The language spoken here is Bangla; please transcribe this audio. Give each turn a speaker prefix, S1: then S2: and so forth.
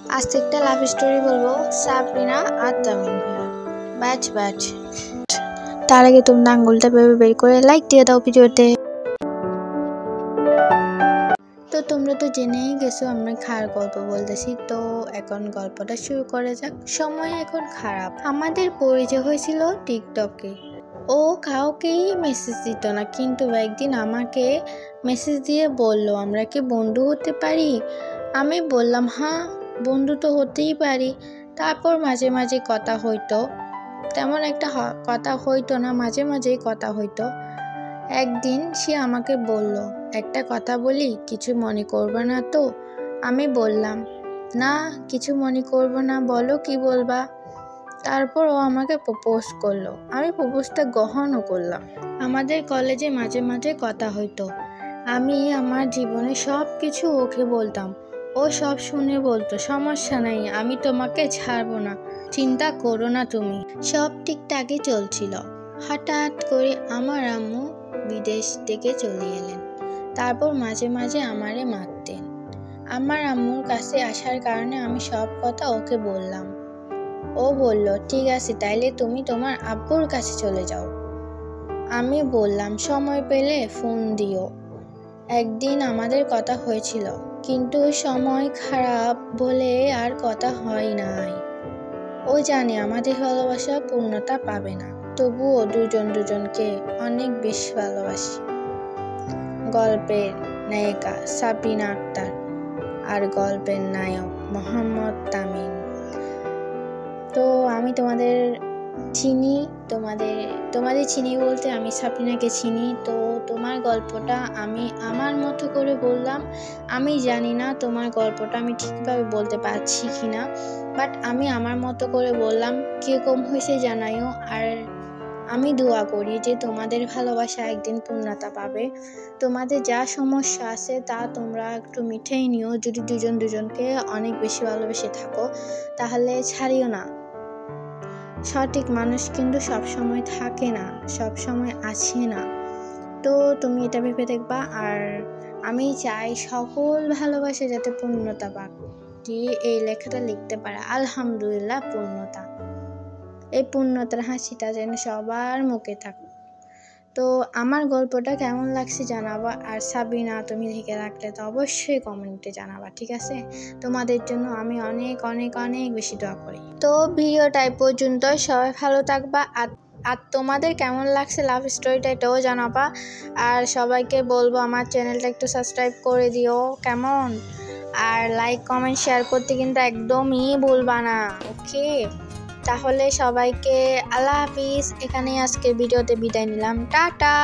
S1: আজকে একটা লাভ স্টোরি বলবো সাবরিনা আর তামিম ভাইয়া। ব্যাচ তার আগে তোমরা আঙ্গুলটা ভেবে বের করে লাইক দিয়ে দাও ভিডিওতে। তো তোমরা তো জেনেই গেছো আমরা খার গল্প বলতেছি, তো এখন গল্পটা শুরু করা যাক। সময় এখন খারাপ। আমাদের পরিচয় হয়েছিল টিকটকে। ও কাউকেই মেসেজ দিত না, কিন্তু একদিন আমাকে মেসেজ দিয়ে বলল আমরা কি বন্ধু হতে পারি। আমি বললাম হ্যাঁ, বন্ধু তো হতেই পারি। তারপর মাঝে মাঝে কথা হইতো, তেমন একটা কথা হইতো না, মাঝে মাঝেই কথা হইতো। একদিন সে আমাকে বলল একটা কথা বলি, কিছু মনে করবে না তো। আমি বললাম না, কিছু মনে করবো না, বলো কি বলবা। তারপর ও আমাকে প্রপোজ করলো। আমি প্রপোজটা গ্রহণও করলাম। আমাদের কলেজে মাঝে মাঝে কথা হইতো। আমি আমার জীবনে সব কিছু ওকে বলতাম। ও সব শুনে বলতো সমস্যা নাই, আমি তোমাকে ছাড়বো না, চিন্তা করো না তুমি। সব ঠিকঠাকই চলছিল। হঠাৎ করে আমার আম্মু বিদেশ থেকে চলে এলেন। তারপর মাঝে মাঝে আমারে মারতেন। আমার আম্মুর কাছে আসার কারণে আমি সব কথা ওকে বললাম। ও বলল ঠিক আছে, তাইলে তুমি তোমার আব্বুর কাছে চলে যাও। আমি বললাম সময় পেলে ফোন দিও। একদিন আমাদের কথা হয়েছিল, কিন্তু সময় খারাপ বলে আর কথা হয় নাই। ও জানে আমাদের ভালোবাসা পূর্ণতা পাবে না, তবুও দুজন দুজনকে অনেক বেশি ভালোবাসি। গল্পের নায়িকা সাবরিনা আক্তার আর গল্পের নায়ক মোহাম্মদ তামিম। তো আমি তোমাদের চিনি, তোমাদের চিনি বলতে আমি সাবরিনাকে চিনি। তো তোমার গল্পটা আমি আমার মতো করে বললাম। আমি জানি না তোমার গল্পটা আমি ঠিকভাবে বলতে পারছি কিনা, বাট আমি আমার মতো করে বললাম। কীরকম হয়েছে জানাইও। আর আমি দোয়া করি যে তোমাদের ভালোবাসা একদিন পূর্ণতা পাবে। তোমাদের যা সমস্যা আছে তা তোমরা একটু মিটিয়ে নিও। যদি দুজন দুজনকে অনেক বেশি ভালোবেসে থাকো তাহলে ছাড়িও না। সঠিক মানুষ কিন্তু সবসময় থাকে না, সবসময় আসে না। তো তুমি এটা ভেবে দেখবা। আর আমি চাই সকল ভালোবাসা যাতে পূর্ণতা পাক, দিয়ে এই লেখাটা লিখতে পারে আলহামদুলিল্লাহ পূর্ণতা। এই পূর্ণতার হাসিটা যেন সবার মুখে থাকে। তো আমার গল্পটা কেমন লাগছে জানাবা। আর সাবরিনা তুমি লিখে রাখলে তো অবশ্যই কমেন্টে জানাবা, ঠিক আছে? তোমাদের জন্য আমি অনেক অনেক অনেক বেশি দোয়া করি। তো ভিডিওটা এই পর্যন্ত, সবাই ভালো থাকবা। আর তোমাদের কেমন লাগছে লাভ স্টোরিটা এটাও জানাবা। আর সবাইকে বলবো আমার চ্যানেলটা একটু সাবস্ক্রাইব করে দিও, কেমন? আর লাইক কমেন্ট শেয়ার করতে কিন্তু একদমই ভুলবা না, ওকে? তাহলে সবাইকে আল্লাহ হাফিজ। এখানেই আজকের ভিডিওতে বিদায় নিলাম, টাটা।